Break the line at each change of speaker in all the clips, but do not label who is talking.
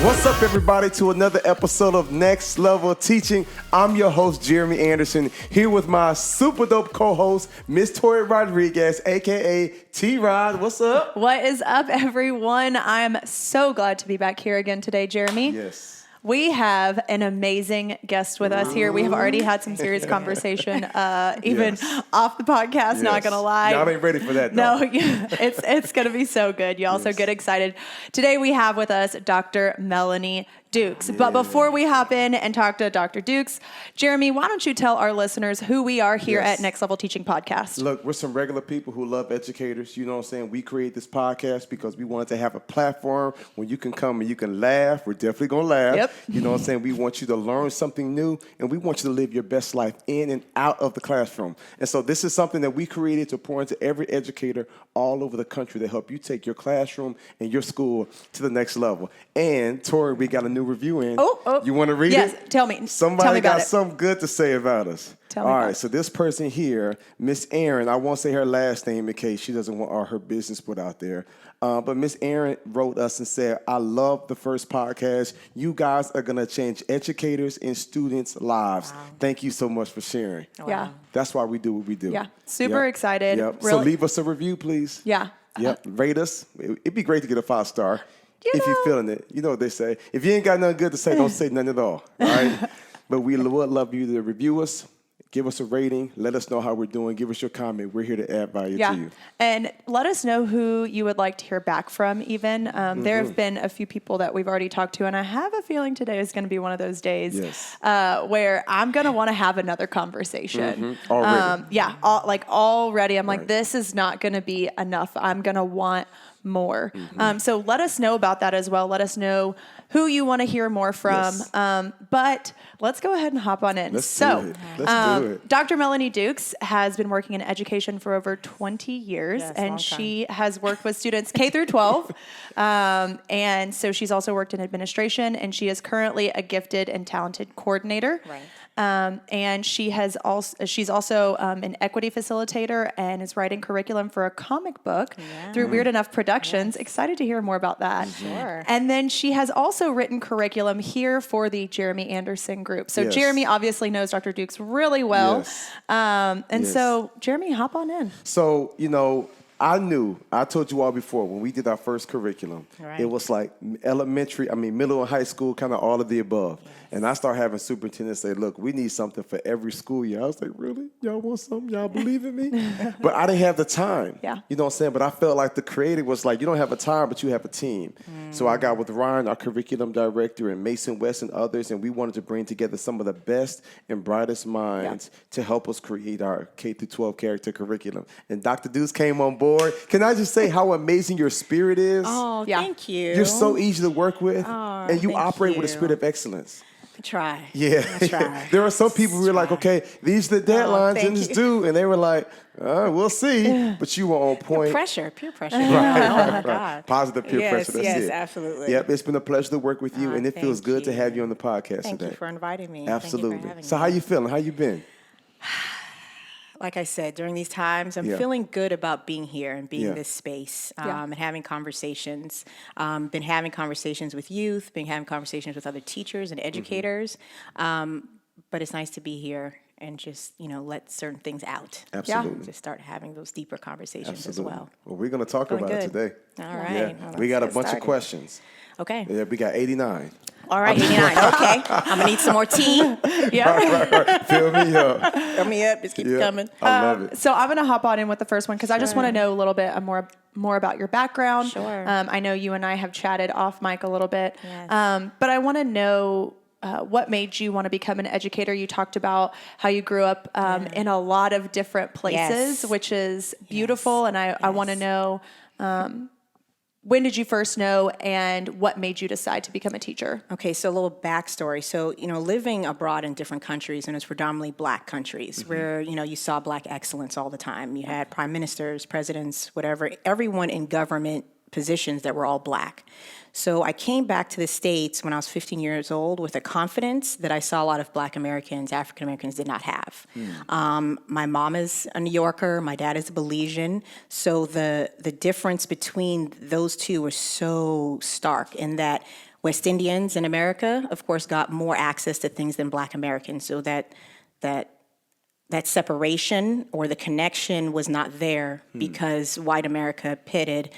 What's up, everybody, to another episode of Next Level Teaching. I'm your host, Jeremy Anderson, here with my super dope co-host, Miss Tori Rodriguez, a.k.a. T-Rod. What's up?
What is up, everyone? I'm so glad to be back here again today, Jeremy.
Yes.
We have an amazing guest with us here. We have already had some serious conversation, even off the podcast, not going to lie.
Y'all ain't ready for that, though.
No, it's going to be so good. You also get excited. Today we have with us Dr. Melanie Dukes. But before we hop in and talk to Dr. Dukes, Jeremy, why don't you tell our listeners who we are here at Next Level Teaching Podcast?
Look, we're some regular people who love educators. You know what I'm saying? We create this podcast because we wanted to have a platform where you can come and you can laugh. We're definitely going to laugh.
Yep.
You know what I'm saying? We want you to learn something new, and we want you to live your best life in and out of the classroom. And so this is something that we created to pour into every educator all over the country to help you take your classroom and your school to the next level. And, Tori, we got a new review in.
Oh.
You want to read it?
Yes, tell me.
Somebody
got
something good to say about us.
Tell me
all
about
right,
it.
so this person here, Miss Erin, I won't say her last name in case she doesn't want all her business put out there. But Miss Erin wrote us and said, I love the first podcast. You guys are going to change educators and students' lives. Wow. Thank you so much for sharing.
Wow. Yeah.
That's why we do what we do.
Yeah, super excited.
Yep.
Really.
So leave us a review, please.
Yeah.
Yep. Rate us. It'd be great to get a 5-star. If you're feeling it. You know what they say. If you ain't got nothing good to say, don't say nothing at all. All right? But we would love you to review us. Give us a rating. Let us know how we're doing. Give us your comment. We're here to add value to you.
And let us know who you would like to hear back from even. There have been a few people that we've already talked to, and I have a feeling today is going to be one of those days where I'm going to want to have another conversation.
Already.
Already. I'm like, this is not going to be enough. I'm going to want more. So let us know about that as well. Let us know who you want to hear more from.
Yes.
But let's go ahead and hop on in.
Let's do it.
Dr. Melanie Dukes has been working in education for over 20 years, and she has worked with students K through 12. And so she's also worked in administration, and she is currently a gifted and talented coordinator.
Right.
And she's also an equity facilitator and is writing curriculum for a comic book through Weird Enough Productions. Excited to hear more about that.
Sure.
And then she has also written curriculum here for the Jeremy Anderson group. So Jeremy obviously knows Dr. Dukes really well. So Jeremy, hop on in.
So, I told you all before when we did our first curriculum, it was like middle and high school, kind of all of the above. Yes. And I started having superintendents say, look, we need something for every school year. I was like, really? Y'all want something? Y'all believe in me? But I didn't have the time.
Yeah.
You know what I'm saying? But I felt like the creative was like, you don't have a time, but you have a team. So I got with Ryan, our curriculum director, and Mason West and others, and we wanted to bring together some of the best and brightest minds to help us create our K through 12 character curriculum. And Dr. Dukes came on board. Can I just say how amazing your spirit is?
Oh, thank you.
You're so easy to work with,
Oh,
and you
thank
operate
you.
with a spirit of excellence.
I try.
Yeah.
I try.
There are some people who were like, okay, these are the deadlines and it's due. And they were like, we'll see. But you were on point.
Peer pressure.
Right. Positive peer pressure. That's
yes,
it.
Absolutely.
Yep, it's been a pleasure to work with you, and it feels good to
you.
have you on the podcast
Thank
today.
you for inviting me.
Absolutely.
Thank you for having
So
me.
how you feeling? How you been?
Like I said, during these times, I'm feeling good about being here and being in this space and having conversations. Been having conversations with youth, been having conversations with other teachers and educators. But it's nice to be here and just, let certain things out.
Absolutely.
Just start having those deeper conversations as well.
Well, we're going to talk about it today.
All right.
Yeah.
Well,
We got a
let's
bunch
get
of questions.
Okay.
Yeah, we got 89.
All right, 89. Okay. I'm going to need some more tea.
Right. Fill me up.
Fill me up. Just keep coming.
I love it.
So I'm going to hop on in with the first one because I just want to know a little bit more about your background.
Sure.
I know you and I have chatted off mic a little bit,
Yes.
but I want to know what made you want to become an educator. You talked about how you grew up in a lot of different places, which is beautiful, and I want to know when did you first know and what made you decide to become a teacher?
Okay, so a little backstory. So, living abroad in different countries, and it's predominantly black countries, where, you saw black excellence all the time. You had prime ministers, presidents, whatever, everyone in government positions that were all black. So I came back to the States when I was 15 years old with a confidence that I saw a lot of black Americans, African Americans did not have. My mom is a New Yorker, my dad is a Belizean, so the difference between those two was so stark in that West Indians in America, of course, got more access to things than Black Americans. So that separation or the connection was not there because white America pitted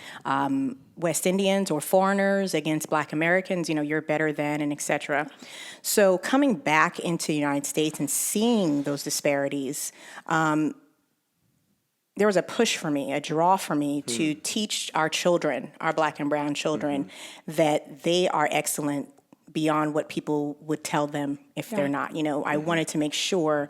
West Indians or foreigners against Black Americans, you're better than, and et cetera. So coming back into the United States and seeing those disparities, there was a push for me, a draw for me to teach our children, our Black and brown children, that they are excellent beyond what people would tell them if they're not. I wanted to make sure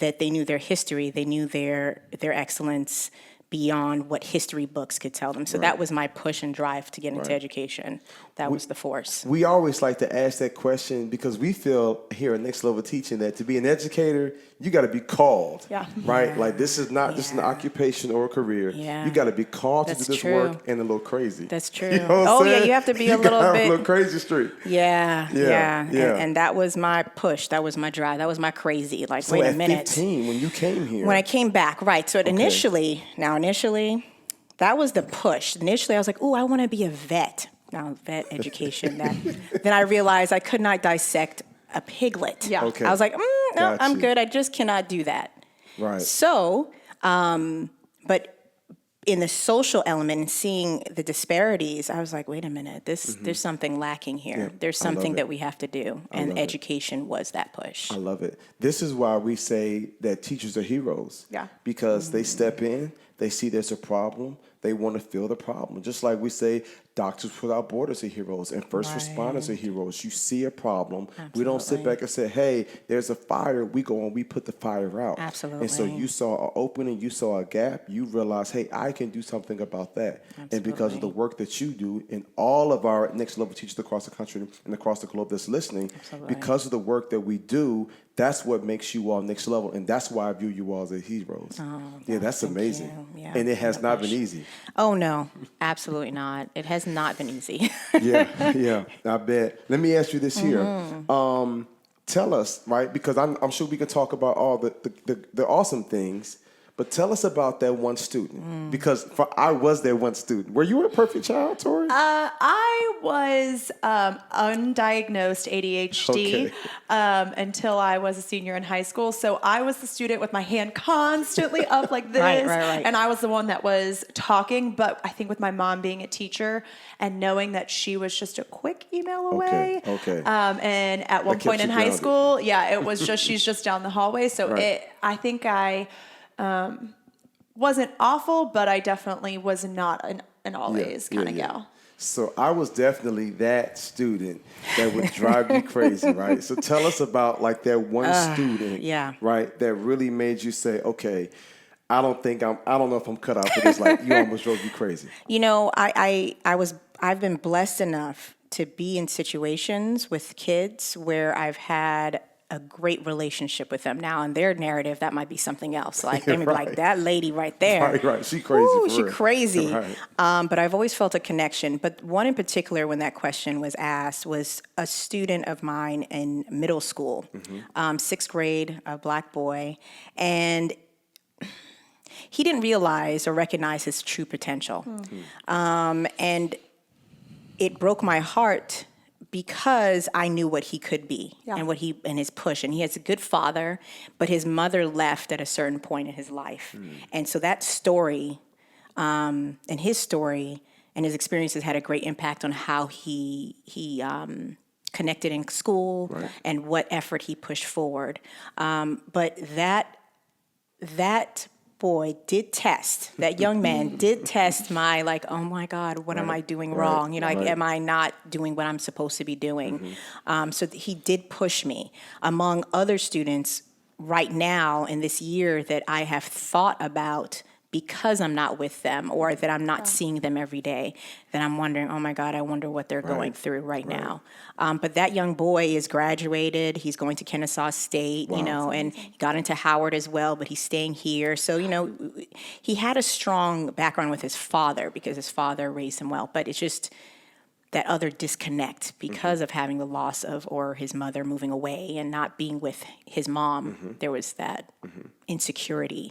that they knew their history, they knew their excellence beyond what history books could tell them. So that was my push and drive to get into education. That was the force.
We always like to ask that question because we feel here at Next Level Teaching that to be an educator, you got to be called, right? Yeah. Like this is not just an occupation or a career. Yeah. You got to be called to do this work and a little crazy.
That's true. You know what I'm saying? You have to be a little bit.
A little crazy street.
Yeah. And that was my push. That was my drive. That was my crazy. Like,
so
wait a minute.
15, when you came here.
When I came back, right. So initially, that was the push. Initially, I was like, I want to be a vet. Now, vet education. Then I realized I could not dissect a piglet. Yeah. Okay. I was like, no, I'm good. I just cannot do that. Right. So, but in the social element and seeing the disparities, I was like, wait a minute, there's something lacking here. Yeah, there's something that we have to do. And education was that push.
I love it. This is why we say that teachers are heroes. Yeah. Because they step in, they see there's a problem, they want to feel the problem. Just like we say, Doctors Without Borders are heroes and first responders are heroes. You see a problem. Absolutely. We don't sit back and say, hey, there's a fire. We go and we put the fire out. Absolutely. And so you saw an opening, you saw a gap, you realize, hey, I can do something about that. Absolutely. And because of the work that you do and all of our Next Level teachers across the country and across the globe that's listening, because of the work that we do, that's what makes you all next level, and that's why I view you all as heroes. That's amazing. Yeah. And it has not been easy.
Oh, no, absolutely not. It has not been easy.
yeah, I bet. Let me ask you this here. Tell us, right, because I'm sure we can talk about all the awesome things, but tell us about that one student, because I was that one student. Were you a perfect child, Tori?
I was undiagnosed ADHD until I was a senior in high school. So I was the student with my hand constantly up like this. Right. And I was the one that was talking. But I think with my mom being a teacher and knowing that she was just a quick email away. And at one point in high school, it was just, she's just down the hallway. So I think I wasn't awful, but I definitely was not an always kind of gal.
So I was definitely that student that would drive you crazy, right? So tell us about like that one student, right, that really made you say, okay, I don't know if I'm cut out for this. Like you almost drove you crazy.
I've been blessed enough to be in situations with kids where I've had a great relationship with them. Now, in their narrative, that might be something else. Like, they may be like, that lady right there.
Right. She crazy.
Ooh, she crazy. But I've always felt a connection. But one in particular, when that question was asked, was a student of mine in middle school, 6th grade, a Black boy. And he didn't realize or recognize his true potential. And it broke my heart because I knew what he could be and his push. And he has a good father, but his mother left at a certain point in his life. And so that story and his story and his experiences had a great impact on how he connected in school and what effort he pushed forward. But that boy did test, that young man did test my, like, oh my God, what am I doing wrong? Am I not doing what I'm supposed to be doing? So he did push me. Among other students right now in this year that I have thought about because I'm not with them or that I'm not seeing them every day, then I'm wondering, oh my God, I wonder what they're going through right now. But that young boy is graduated. He's going to Kennesaw State, and he got into Howard as well, but he's staying here. So, he had a strong background with his father because his father raised him well. But it's just that other disconnect because of having the loss of, or his mother moving away and not being with his mom. There was that insecurity.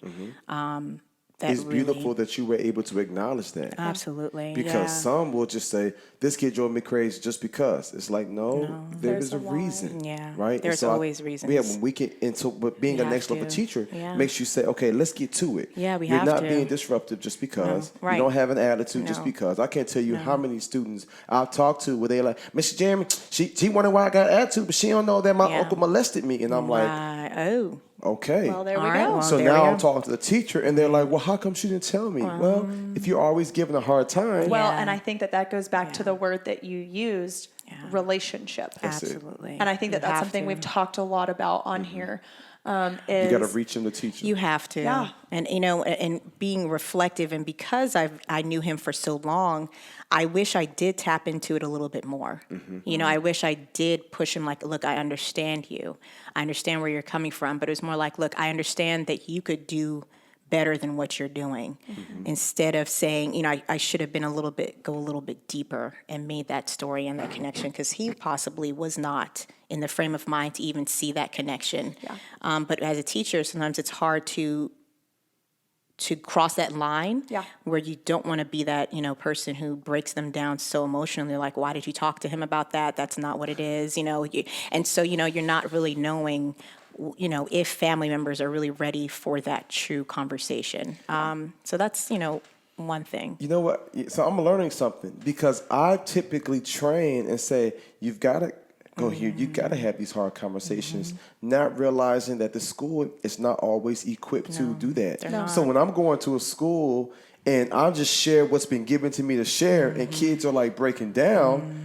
it's beautiful that you were able to acknowledge that.
Absolutely.
Because some will just say, this kid drove me crazy just because. It's like, no, there's a reason.
Yeah.
Right?
There's always reasons.
Yeah, when we can, and so, but being a next level teacher makes you say, okay, let's get to it.
Yeah,
You're not being disruptive just because.
No, right.
You don't have an attitude just because. I can't tell you how many students I've talked to where they're like, Mr. Jeremy, she wondering why I got an attitude, but she don't know that my uncle molested me. And I'm like,
oh.
Okay.
Well, there we
All right,
go.
well,
So
there we
now
go.
I'm talking to the teacher, and they're like, well, how come she didn't tell me? Well, if you're always given a hard time.
Well, and I think that goes back to the word that you used, relationship.
Absolutely.
And I think that that's something we've talked a lot about on here. Is
you got to reach them to teach them.
You have to.
Yeah.
And, and being reflective, and because I knew him for so long, I wish I did tap into it a little bit more. I wish I did push him like, look, I understand you. I understand where you're coming from. But it was more like, look, I understand that you could do better than what you're doing. Instead of saying, I should have been go a little bit deeper and made that story and that connection, because he possibly was not in the frame of mind to even see that connection.
Yeah.
But as a teacher, sometimes it's hard to cross that line where you don't want to be that, person who breaks them down so emotionally, like, why did you talk to him about that? That's not what it is, And so, you're not really knowing, if family members are really ready for that true conversation. So that's, one thing.
You know what? So I'm learning something, because I typically train and say, you've got to go here. You got to have these hard conversations, not realizing that the school is not always equipped to do that. So when I'm going to a school and I just share what's been given to me to share, and kids are like breaking down,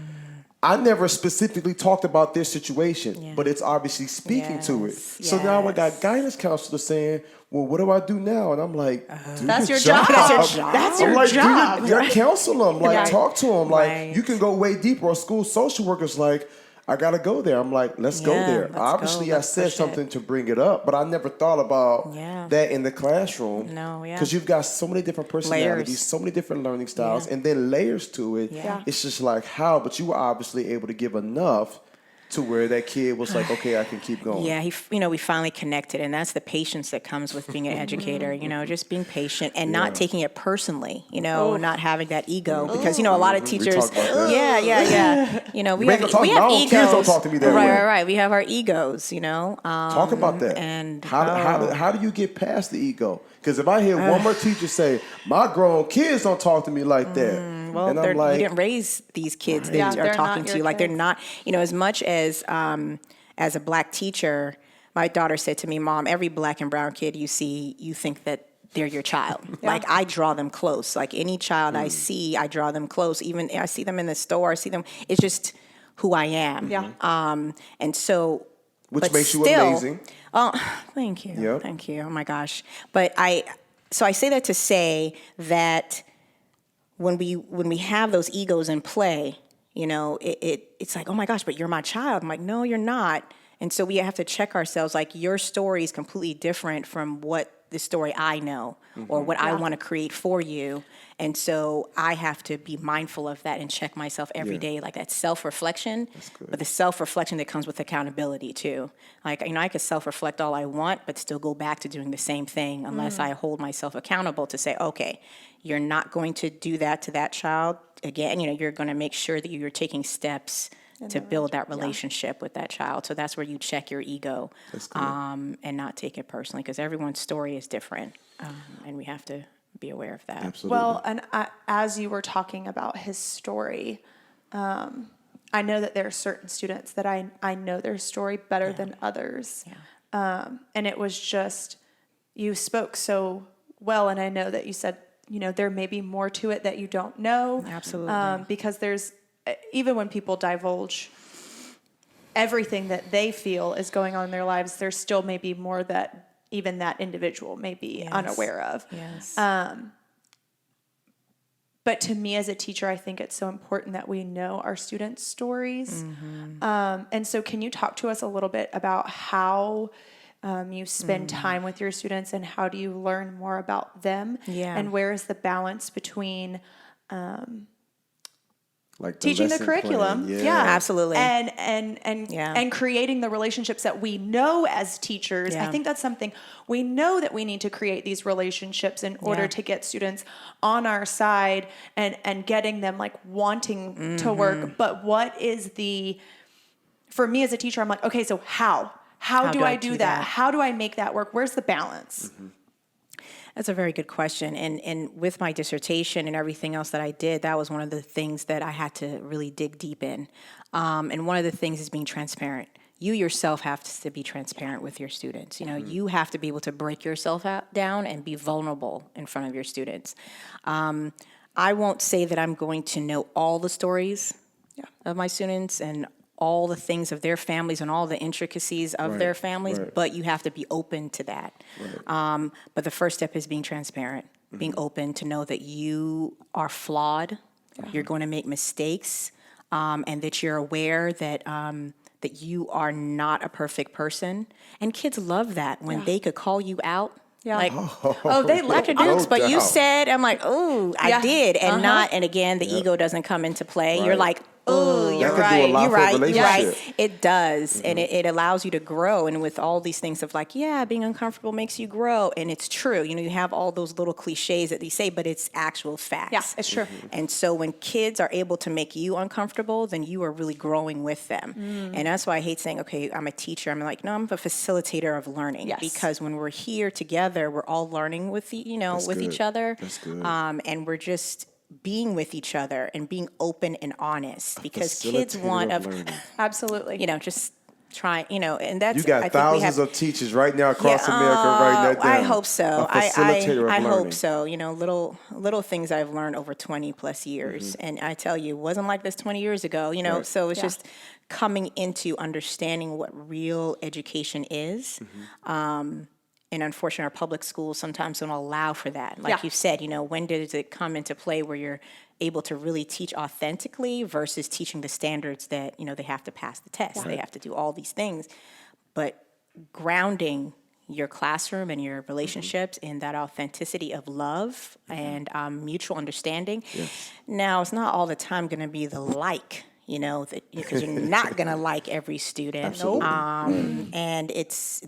I never specifically talked about their situation, but it's obviously speaking to it. So now I got guidance counselors saying, well, what do I do now? And I'm like, do
That's
your
your job.
That's your job. That's your job.
Counsel them, talk to them.
Right.
You can go way deeper. Or school social workers like, I got to go there. I'm like, let's go there. Obviously, I said something to bring it up, but I never thought about that in the classroom.
No,
Because you've got so many different personalities, so many different learning styles, and then layers to it. It's just like, how? But you were obviously able to give enough to where that kid was like, okay, I can keep going.
Yeah, we finally connected, and that's the patience that comes with being an educator. Just being patient and not taking it personally. Not having that ego, because a lot of teachers.
We talked about that.
Yeah. We have egos.
Kids don't talk to me that way.
Right. We have our egos.
Talk about that.
And
how do you get past the ego? Because if I hear one more teacher say, my grown kids don't talk to me like that.
Well,
and I'm like,
you didn't raise these kids that are talking to you. Like, they're not, as much as a black teacher, my daughter said to me, Mom, every black and brown kid you see, you think that they're your child. Like, I draw them close. Like, any child I see, I draw them close. Even I see them in the store, I see them. It's just who I am. And so.
Which makes you amazing.
Oh, thank you.
Yep.
Thank you. Oh my gosh. But I say that to say that when we have those egos in play, it's like, oh my gosh, but you're my child. I'm like, no, you're not. And so we have to check ourselves, like, your story is completely different from what the story I know or what I want to create for you. And so I have to be mindful of that and check myself every day, like that self-reflection, but the self-reflection that comes with accountability too. Like, I could self-reflect all I want, but still go back to doing the same thing unless I hold myself accountable to say, okay, you're not going to do that to that child again. You're going to make sure that you're taking steps to build that relationship with that child. So that's where you check your ego and not take it personally, because everyone's story is different, and we have to be aware of that.
Absolutely.
Well, and as you were talking about his story, I know that there are certain students that I know their story better than others. And it was just, you spoke so well, and I know that you said, there may be more to it that you don't know.
Absolutely.
Because there's, even when people divulge everything that they feel is going on in their lives, there still may be more that even that individual may be unaware of.
Yes.
But to me as a teacher, I think it's so important that we know our students' stories. And so can you talk to us a little bit about how you spend time with your students, and how do you learn more about them? And where is the balance between
Like
teaching the
lesson
curriculum,
plan.
yeah,
Absolutely.
and creating the relationships that we know as teachers. I think that's something we know, that we need to create these relationships in order to get students on our side and getting them like wanting to work. But what is for me as a teacher, I'm like, okay, so how do I do that? How do I make that work? Where's the balance?
That's a very good question. And with my dissertation and everything else that I did, that was one of the things that I had to really dig deep in. And one of the things is being transparent. You yourself have to be transparent with your students. You know, you have to be able to break yourself down and be vulnerable in front of your students. I won't say that I'm going to know all the stories of my students and all the things of their families and all the intricacies of their families, but you have to be open to that. But the first step is being transparent, being open to know that you are flawed, you're going to make mistakes, and that you're aware that that you are not a perfect person. And kids love that when they could call you out. Like,
They like
Dr.
it.
Dukes, but you
doubt.
said, I'm like, oh, I did. And and again, the ego doesn't come into play. You're like, oh, you're
That can do a lot
you're
for a
right, you're right.
relationship.
It does. And it allows you to grow. And with all these things of like, being uncomfortable makes you grow. And it's true. You know, you have all those little cliches that they say, but it's actual facts.
Yeah, it's true.
And so when kids are able to make you uncomfortable, then you are really growing with them. And that's why I hate saying, okay, I'm a teacher. I'm like, no, I'm a facilitator of learning.
Yes.
Because when we're here together, we're all learning with each other.
That's good.
And we're just being with each other and being open and honest, because kids
Facilitator
want
of learning.
Absolutely.
just try, and that's,
You got
I think
thousands of teachers right now across America writing that down.
I hope so.
A facilitator of
I
learning.
hope so. Little things I've learned over 20 plus years. And I tell you, it wasn't like this 20 years ago, so it's just coming into understanding what real education is. And unfortunately, our public schools sometimes don't allow for that. Like you said, when does it come into play where you're able to really teach authentically versus teaching the standards that, they have to pass the test. They have to do all these things. But grounding your classroom and your relationships in that authenticity of love and mutual understanding. Now, it's not all the time going to be the because you're not going to like every student. And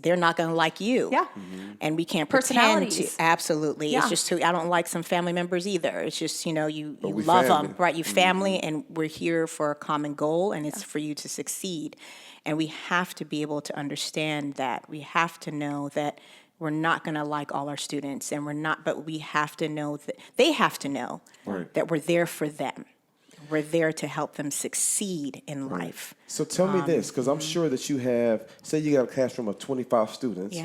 they're not going to like you.
Yeah.
And we can't pretend to.
Personalities.
Absolutely.
Yeah.
It's just, I don't like some family members either. It's just, you
we
love
family.
them, right? You family, and we're here for a common goal, and it's for you to succeed. And we have to be able to understand that. We have to know that we're not going to like all our students, but we have to know that they have to know that we're there for them. We're there to help them succeed in life.
So tell me this, because I'm sure that you have, say you got a classroom of 25 students.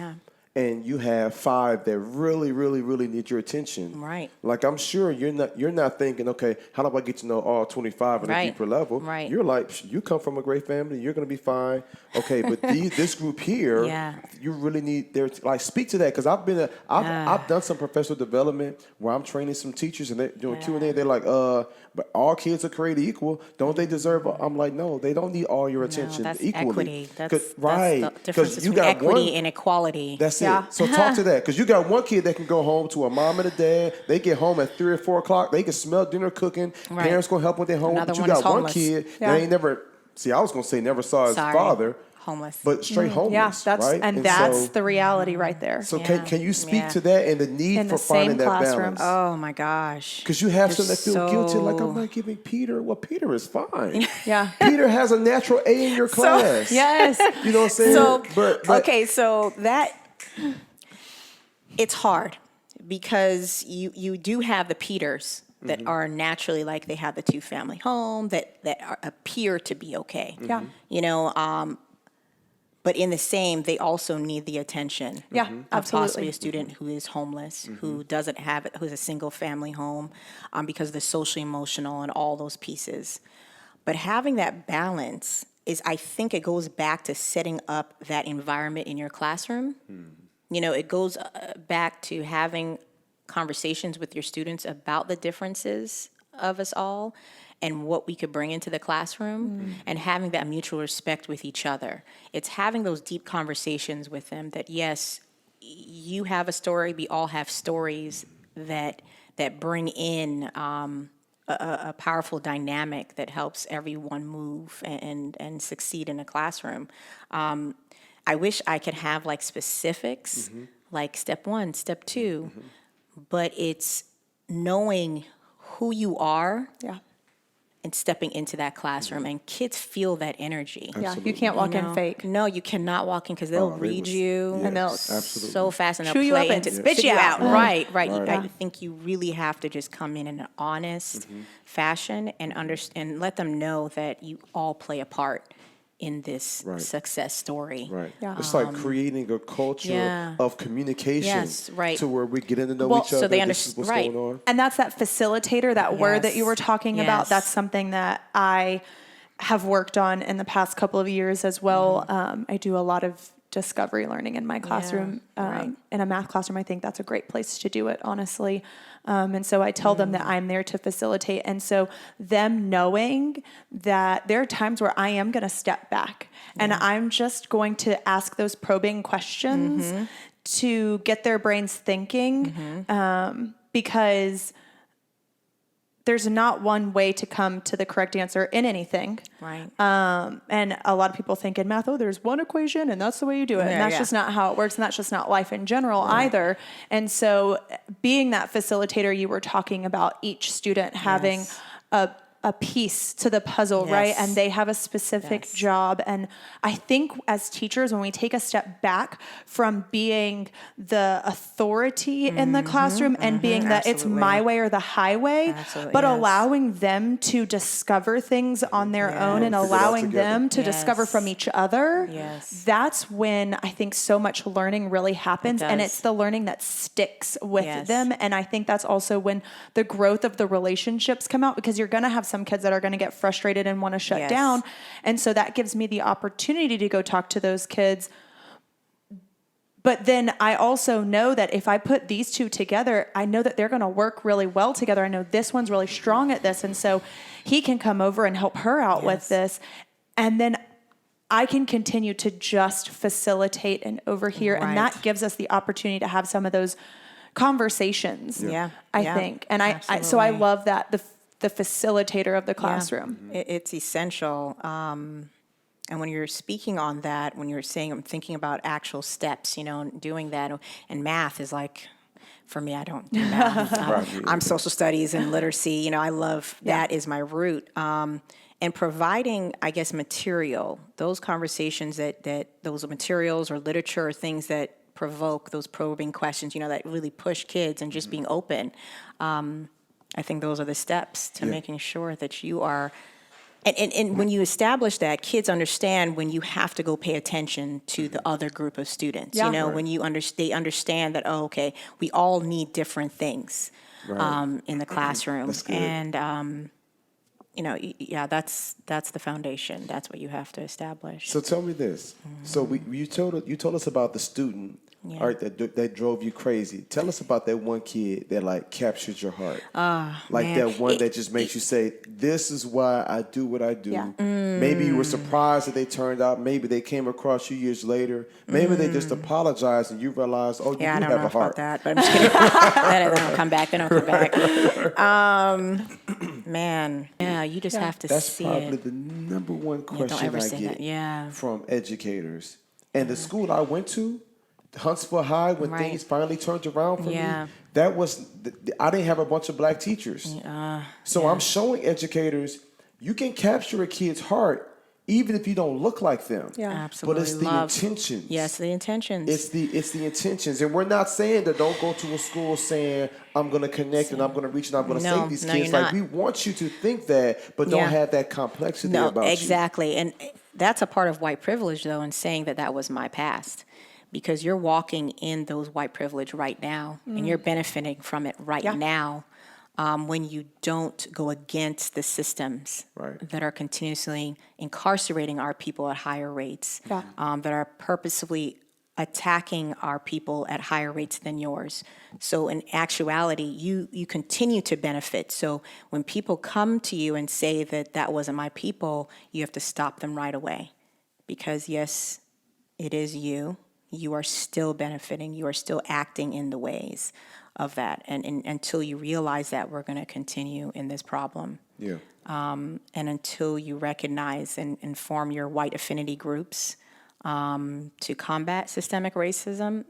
And you have 5 that really, really, really need your attention.
Right.
Like, I'm sure you're not thinking, okay, how do I get to know all 25 at a deeper level?
Right.
You're like, you come from a great family, you're going to be fine. Okay, but this group here, you really need speak to that, because I've done some professional development where I'm training some teachers and they're doing Q&A. They're like, but all kids are created equal. Don't they deserve? I'm like, no, they don't need all your attention
that's
equally.
equity. That's
right.
the difference between equity and equality.
That's it. So talk to that, because you got one kid that can go home to a mom and a dad. They get home at 3 or 4 o'clock. They can smell dinner cooking. Parents gonna help with their home.
Another
but you
one is
got one
homeless.
kid that ain't never. See, I was gonna say never saw his father.
Homeless.
But straight homeless.
that's
right?
and that's the reality right there.
So can you speak to that and the need
In
for
the same
finding that
classroom.
balance?
Oh my gosh.
Because you have some that feel guilty, like, I'm
so-
not giving Peter. Well, Peter is fine.
Yeah.
Peter has a natural A in your class.
Yes.
You know what I'm saying?
So,
but
okay, so it's hard because you do have the Peters that are naturally, like, they have the 2-family home that appear to be okay.
Yeah.
But in the same, they also need the attention.
Yeah,
Of
absolutely.
possibly a student who is homeless, who doesn't have it, who's a single family home, because of the social, emotional, and all those pieces. But having that balance I think it goes back to setting up that environment in your classroom. It goes back to having conversations with your students about the differences of us all and what we could bring into the classroom, and having that mutual respect with each other. It's having those deep conversations with them that, yes, you have a story, we all have stories that bring in a powerful dynamic that helps everyone move and succeed in a classroom. I wish I could have like specifics, like step 1, step 2, but it's knowing who you are.
Yeah.
And stepping into that classroom, and kids feel that energy.
Yeah, you can't walk in fake.
No, you cannot walk in because they'll read you
and they'll
so fast, and they'll
chew you
play
up and
into
spit you out.
Right.
Yeah.
I think you really have to just come in an honest fashion and and let them know that you all play a part in this success story.
Right.
Yeah.
It's like creating a culture of communication.
Yes, right.
To where we're getting to know each other.
so they
this is what's going on.
And that's that facilitator, that word that you were talking about.
Yes.
That's something that I have worked on in the past couple of years as well. I do a lot of discovery learning in my classroom. In a math classroom, I think that's a great place to do it, honestly. And so I tell them that I'm there to facilitate. And so them knowing that there are times where I am going to step back and I'm just going to ask those probing questions to get their brains thinking, because there's not one way to come to the correct answer in anything.
Right.
And a lot of people think in math, there's one equation and that's the way you do it. And that's just not how it works. And that's just not life in general either. And so being that facilitator, you were talking about each student having a piece to the puzzle, right? And they have a specific job. And I think as teachers, when we take a step back from being the authority in the classroom and being that it's my way or the highway, but allowing them to discover things on their own and allowing them to discover from each other, that's when I think so much learning really happens. And it's the learning that sticks with them. And I think that's also when the growth of the relationships come out, because you're going to have some kids that are going to get frustrated and want to shut down. And so that gives me the opportunity to go talk to those kids. But then I also know that if I put these two together, I know that they're going to work really well together. I know this one's really strong at this. And so he can come over and help her out with this. And then I can continue to just facilitate and overhear. And that gives us the opportunity to have some of those conversations, I think. And so I love that, the facilitator of the classroom.
It's essential. And when you're speaking on that, when you're saying, I'm thinking about actual steps, doing that, and math is like, for me, I don't do math. I'm social studies and literacy. I love that is my root. And providing, I guess, material, those conversations that those materials or literature or things that provoke those probing questions, that really push kids and just being open. I think those are the steps to making sure that you are, and when you establish that, kids understand when you have to go pay attention to the other group of students. When they understand that, we all need different things in the classroom, and that's the foundation. That's what you have to establish.
So tell me this. So you told us about the student. All right, that drove you crazy. Tell us about that one kid that captured your heart. That one that just makes you say, "This is why I do what I do." Yeah. Maybe you were surprised that they turned out. Maybe they came across you years later. Maybe they just apologized and you realized, you do have a heart.
About that, but I'm just kidding. They don't come back. They don't come back. You just have to see it.
That's probably the number one question I get from educators. And the school I went to, Huntsville High, when things finally turned around for me, that was, I didn't have a bunch of black teachers. So I'm showing educators, you can capture a kid's heart even if you don't look like them.
Yeah, absolutely.
But it's the intentions.
Yes, the intentions.
It's the intentions. And we're not saying that don't go to a school saying, I'm going to connect and I'm going to reach and I'm going to save these kids. We want you to think that, but don't have that complexity about you.
Exactly. And that's a part of white privilege, though, in saying that was my past. Because you're walking in those white privilege right now, and you're benefiting from it right now, when you don't go against the systems that are continuously incarcerating our people at higher rates, that are purposefully attacking our people at higher rates than yours. So in actuality, you continue to benefit. So when people come to you and say that wasn't my people, you have to stop them right away. Because yes, it is you. you are still benefiting. You are still acting in the ways of that. And until you realize that, we're going to continue in this problem.
Yeah.
And until you recognize and form your white affinity groups to combat systemic racism,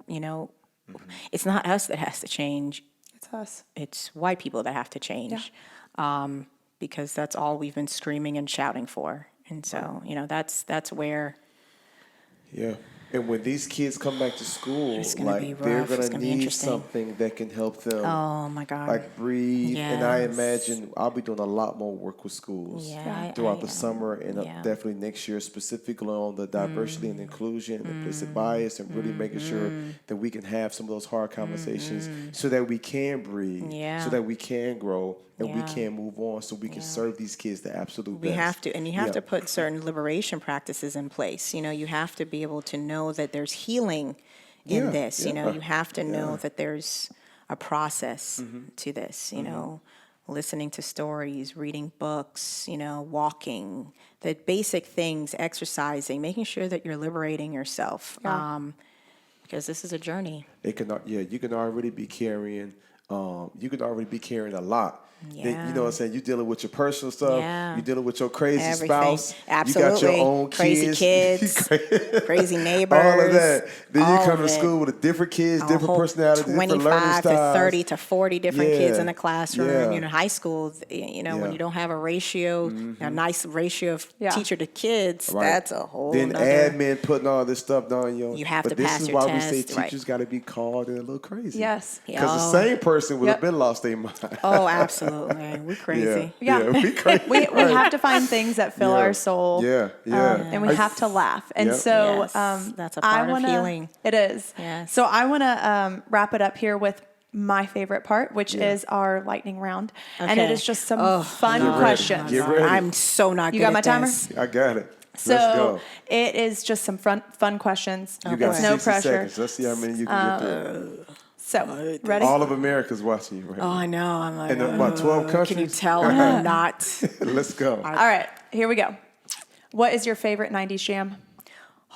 it's not us that has to change.
It's us.
It's white people that have to change, because that's all we've been screaming and shouting for. And so, that's where.
Yeah. And when these kids come back to school, they're going to need something that can help them.
Oh my God.
Breathe. Yes. And I imagine I'll be doing a lot more work with schools throughout the summer and definitely next year, specifically on the diversity and inclusion and implicit bias, and really making sure that we can have some of those hard conversations so that we can breathe, so that we can grow, and we can move on, so we can serve these kids the absolute best.
We have to, and you have to put certain liberation practices in place. You have to be able to know that there's healing in this. You have to know that there's a process to this. Listening to stories, reading books, walking, the basic things, exercising, making sure that you're liberating yourself. Because this is a journey.
You can already be carrying. You can already be carrying a lot.
Yeah.
You know what I'm saying? You're dealing with your personal stuff.
Yeah.
You're dealing with your crazy
Everything.
spouse.
Absolutely.
You got your own
crazy kids, crazy neighbors.
All of that. Then you come to school with different kids, different personalities, different learning styles.
25 to 30 to 40 different kids in the classroom. High school, when you don't have a ratio, a nice ratio of teacher to kids, that's a whole
Then admin putting all this stuff down
you have to pass your
test. But this is why we say teachers got to be called and a little crazy.
Yes.
Because the same person would have been lost their mind.
Oh, absolutely. We're crazy.
Yeah.
We crazy.
we have to find things that fill our soul.
Yeah.
And we have to laugh. And so
that's a part of healing.
It is.
Yes.
So I want to wrap it up here with my favorite part, which is our lightning round. Okay. And it is just some fun questions.
Get ready.
I'm so not good
at this. You got my timer?
I got it.
So
let's go.
It is just some fun questions.
You got 60
no pressure.
seconds. Let's see how many you can get through.
So, ready?
All of America's watching you right now.
Oh, I know. I'm like,
in about 12 countries?
Can you tell I'm not?
Let's go.
All right, here we go. What is your favorite 90s jam?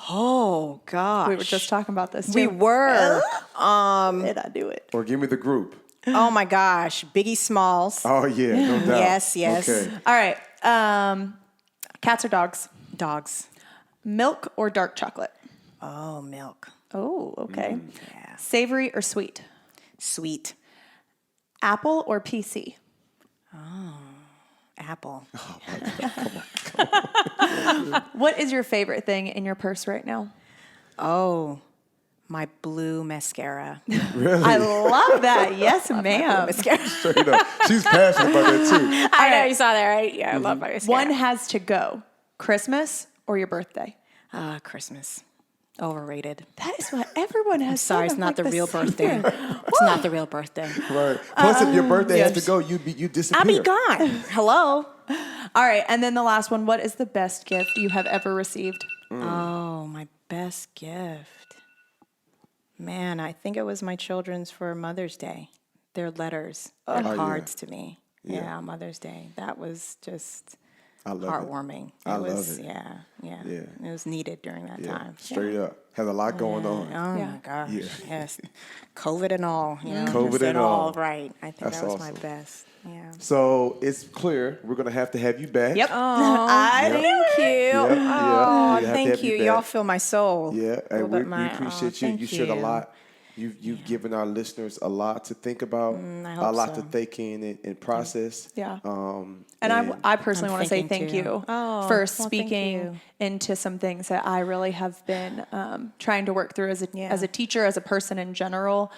Oh, gosh.
We were just talking about this, too.
We were.
Did I do it?
Or give me the group.
Oh, my gosh. Biggie Smalls.
Oh, yeah, no doubt.
Yes.
Okay.
All right. Cats or dogs?
Dogs.
Milk or dark chocolate?
Oh, milk.
Oh, okay.
Yeah.
Savory or sweet?
Sweet.
Apple or PC?
Oh, Apple.
Oh, my God. Come on.
What is your favorite thing in your purse right now?
Oh, my blue mascara.
Really?
I love that. Yes, ma'am.
Straight up. She's passionate about that, too.
I know, you saw that, right? Yeah, I love my mascara.
One has to go. Christmas or your birthday?
Christmas. Overrated.
That is what everyone has.
Sorry, it's not the real birthday. It's not the real birthday.
Right. Plus, if your birthday has to go, you disappear.
I'll be gone. Hello.
All right, and then the last one. What is the best gift you have ever received?
Oh, my best gift. Man, I think it was my children's for Mother's Day. Their letters, their cards to me. Yeah, Mother's Day. That was just heartwarming.
I love it.
Yeah. It was needed during that time.
Straight up. Has a lot going on.
Oh, my gosh. Yeah. Yes. COVID and all.
COVID and all.
Right. I think
That's
that was
awesome.
my best. Yeah.
So it's clear we're going to have you back.
Yep.
Oh, thank you.
Yeah.
Thank you. Y'all fill my soul.
Yeah, and we appreciate you.
Thank
You shared a lot. You've given our listeners a lot to think about, a lot to think in and process.
Yeah. And I personally want to say thank you for speaking into some things that I really have been trying to work through as a teacher, as a person in general.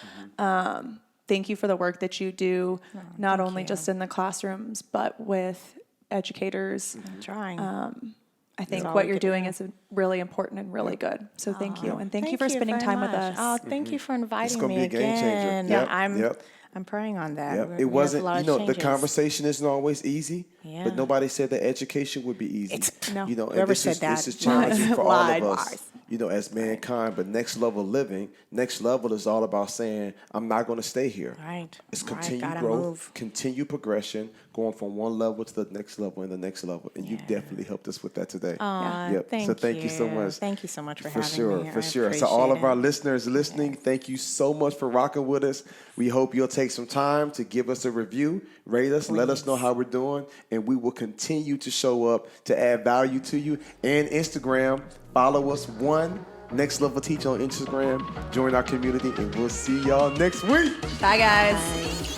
Thank you for the work that you do, not only just in the classrooms, but with educators.
I'm trying.
I think what you're doing is really important and really good. So thank you. And thank you for spending time with us.
Oh, thank you for inviting
gonna
me
be a game changer.
again. I'm praying on that.
Yep.
We
It
have a
wasn't,
lot
you
of
know, the
changes.
conversation isn't always easy,
Yeah.
but nobody said that education would be easy.
No.
You know, and
Whoever
this
said
is,
that
this is challenging for all
lied.
of us, you know, as mankind. But next level living, next level is all about saying, I'm not going to stay here.
Right.
It's
Right.
continued
Gotta
growth,
move.
continued progression, going from one level to the next level and the next level. And you've definitely helped us with that today.
Thank
So thank you so much.
Thank you so much for
For
having
sure,
me.
for
I
sure. So all of
appreciate
our
it.
listeners listening, thank you so much for rocking with us. We hope you'll take some time to give us a review, rate us, let us know how we're doing, and we will continue to show up to add value to you. And Instagram, follow us Next Level Teach on Instagram. Join our community, and we'll see y'all next week.
Bye, guys.
Bye.